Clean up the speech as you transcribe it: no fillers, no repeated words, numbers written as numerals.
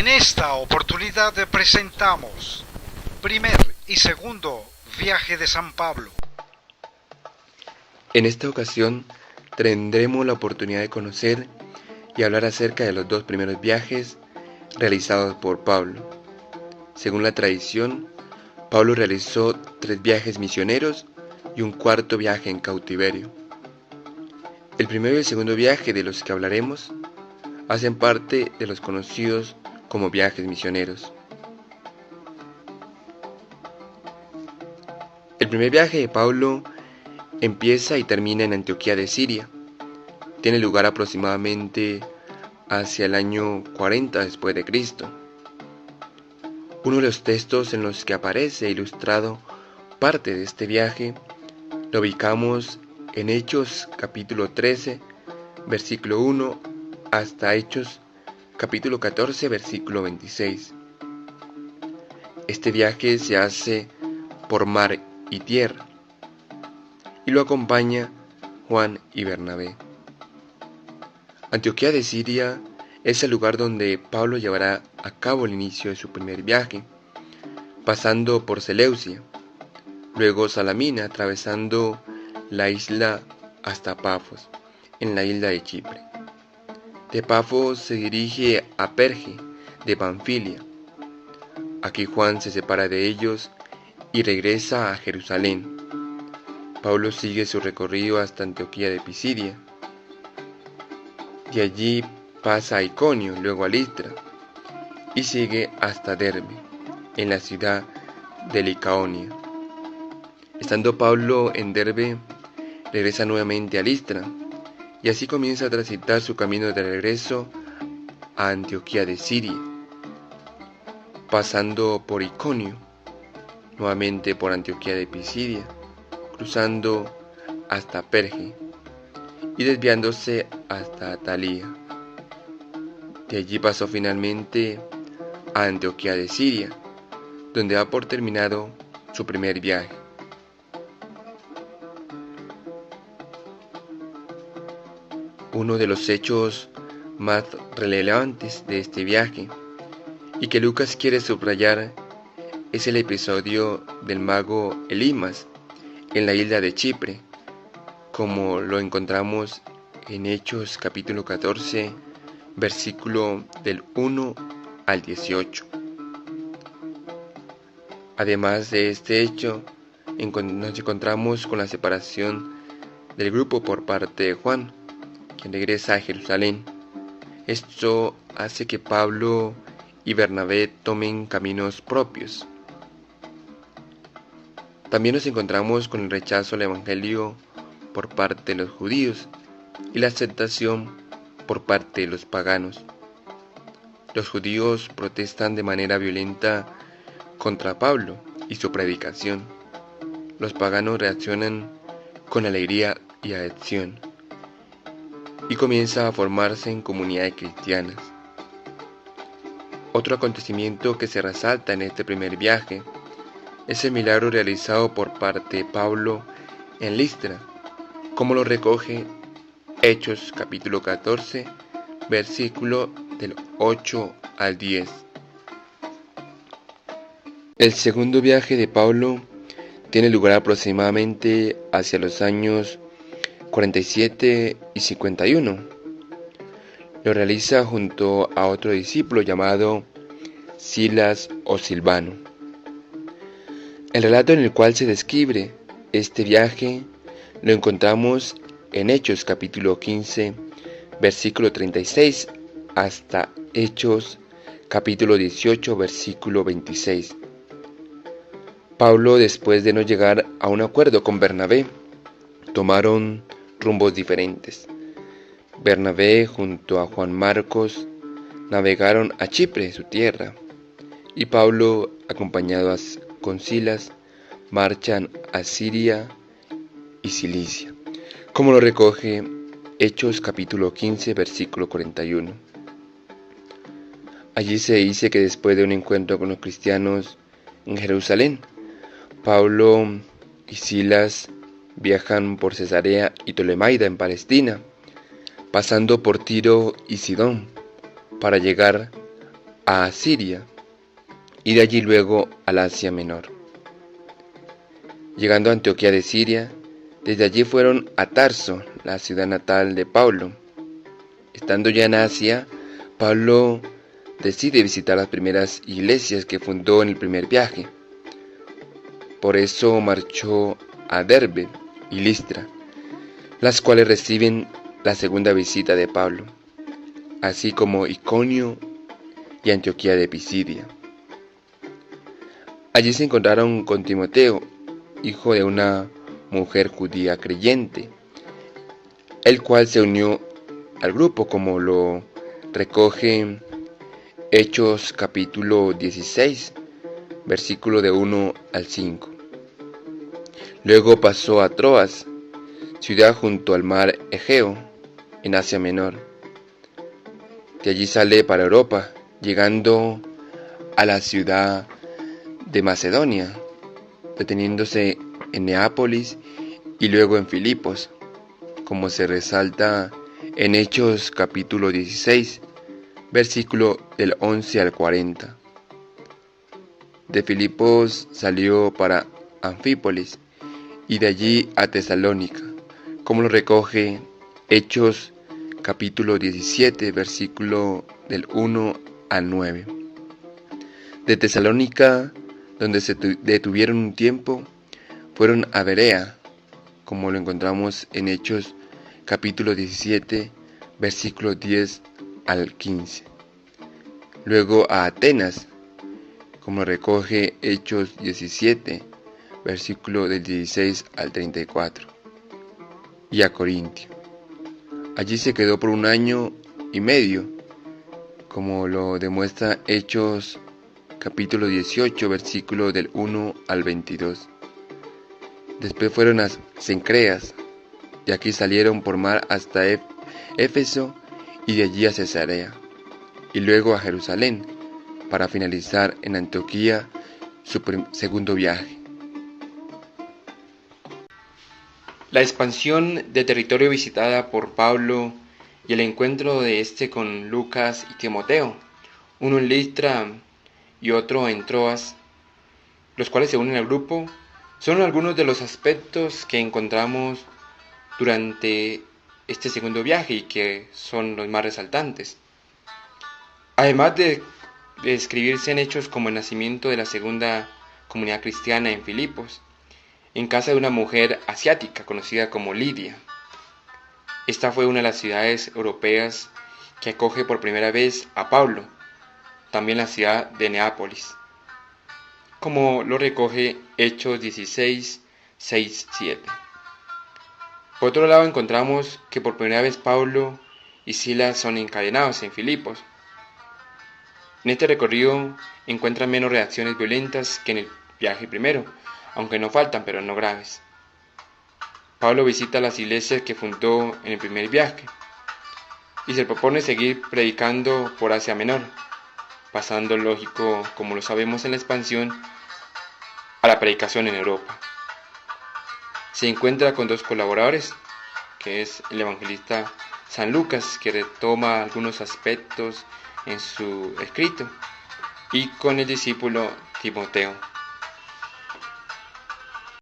En esta oportunidad presentamos primer y segundo viaje de San Pablo. En esta ocasión tendremos la oportunidad de conocer y hablar acerca de los dos primeros viajes realizados por Pablo. Según la tradición, Pablo realizó 3 viajes misioneros y un cuarto viaje en cautiverio. El primero y el segundo viaje de los que hablaremos hacen parte de los conocidos como viajes misioneros. El primer viaje de Pablo empieza y termina en Antioquía de Siria. Tiene lugar aproximadamente hacia el año 40 después de Cristo. Uno de los textos en los que aparece ilustrado parte de este viaje lo ubicamos en Hechos capítulo 13, versículo 1 hasta Hechos capítulo 14, versículo 26. Este viaje se hace por mar y tierra y lo acompaña Juan y Bernabé. Antioquía de Siria es el lugar donde Pablo llevará a cabo el inicio de su primer viaje, pasando por Seleucia, luego Salamina, atravesando la isla hasta Pafos, en la isla de Chipre. De Pafos se dirige a Perge, de Panfilia. Aquí Juan se separa de ellos y regresa a Jerusalén. Pablo sigue su recorrido hasta Antioquía de Pisidia. De allí pasa a Iconio, luego a Listra, y sigue hasta Derbe, en la ciudad de Licaonia. Estando Pablo en Derbe, regresa nuevamente a Listra, y así comienza a transitar su camino de regreso a Antioquía de Siria, pasando por Iconio, nuevamente por Antioquía de Pisidia, cruzando hasta Perge y desviándose hasta Atalía. De allí pasó finalmente a Antioquía de Siria, donde da por terminado su primer viaje. Uno de los hechos más relevantes de este viaje y que Lucas quiere subrayar es el episodio del mago Elimas en la isla de Chipre, como lo encontramos en Hechos capítulo 14, versículo del 1 al 18. Además de este hecho, nos encontramos con la separación del grupo por parte de Juan, quien regresa a Jerusalén. Esto hace que Pablo y Bernabé tomen caminos propios. También nos encontramos con el rechazo al evangelio por parte de los judíos y la aceptación por parte de los paganos. Los judíos protestan de manera violenta contra Pablo y su predicación. Los paganos reaccionan con alegría y adhesión, y comienza a formarse en comunidades cristianas. Otro acontecimiento que se resalta en este primer viaje es el milagro realizado por parte de Pablo en Listra, como lo recoge Hechos capítulo 14, versículo del 8 al 10. El segundo viaje de Pablo tiene lugar aproximadamente hacia los años 47 y 51. Lo realiza junto a otro discípulo llamado Silas o Silvano. El relato en el cual se describe este viaje lo encontramos en Hechos capítulo 15, versículo 36 hasta Hechos capítulo 18, versículo 26. Pablo, después de no llegar a un acuerdo con Bernabé, tomaron rumbos diferentes. Bernabé junto a Juan Marcos navegaron a Chipre, su tierra, y Pablo, acompañado con Silas, marchan a Siria y Cilicia, como lo recoge Hechos capítulo 15, versículo 41. Allí se dice que después de un encuentro con los cristianos en Jerusalén, Pablo y Silas viajan por Cesarea y Ptolemaida en Palestina, pasando por Tiro y Sidón, para llegar a Siria y de allí luego al Asia Menor. Llegando a Antioquía de Siria, desde allí fueron a Tarso, la ciudad natal de Pablo. Estando ya en Asia, Pablo decide visitar las primeras iglesias que fundó en el primer viaje. Por eso marchó a Derbe y Listra, las cuales reciben la segunda visita de Pablo, así como Iconio y Antioquía de Pisidia. Allí se encontraron con Timoteo, hijo de una mujer judía creyente, el cual se unió al grupo, como lo recoge Hechos capítulo 16, versículo de 1 al 5. Luego pasó a Troas, ciudad junto al mar Egeo, en Asia Menor. De allí sale para Europa, llegando a la ciudad de Macedonia, deteniéndose en Neápolis y luego en Filipos, como se resalta en Hechos capítulo 16, versículo del 11 al 40. De Filipos salió para Anfípolis y de allí a Tesalónica, como lo recoge Hechos capítulo 17, versículo del 1 al 9. De Tesalónica, donde se detuvieron un tiempo, fueron a Berea, como lo encontramos en Hechos capítulo 17, versículo 10 al 15. Luego a Atenas, como recoge Hechos 17, versículo del 16 al 34. Y a Corintio. Allí se quedó por 1 año y medio, como lo demuestra Hechos capítulo 18, versículo del 1 al 22. Después fueron a Cencreas, de aquí salieron por mar hasta Éfeso y de allí a Cesarea, y luego a Jerusalén, para finalizar en Antioquía su segundo viaje. La expansión de territorio visitada por Pablo y el encuentro de este con Lucas y Timoteo, uno en Listra y otro en Troas, los cuales se unen al grupo, son algunos de los aspectos que encontramos durante este segundo viaje y que son los más resaltantes. Además de describirse en hechos como el nacimiento de la segunda comunidad cristiana en Filipos, en casa de una mujer asiática conocida como Lidia. Esta fue una de las ciudades europeas que acoge por primera vez a Pablo, también la ciudad de Neápolis, como lo recoge Hechos 16, 6, 7. Por otro lado encontramos que por primera vez Pablo y Silas son encadenados en Filipos. En este recorrido encuentran menos reacciones violentas que en el viaje primero, aunque no faltan, pero no graves. Pablo visita las iglesias que fundó en el primer viaje y se propone seguir predicando por Asia Menor, pasando, lógico, como lo sabemos en la expansión, a la predicación en Europa. Se encuentra con 2 colaboradores, que es el evangelista San Lucas, que retoma algunos aspectos en su escrito, y con el discípulo Timoteo.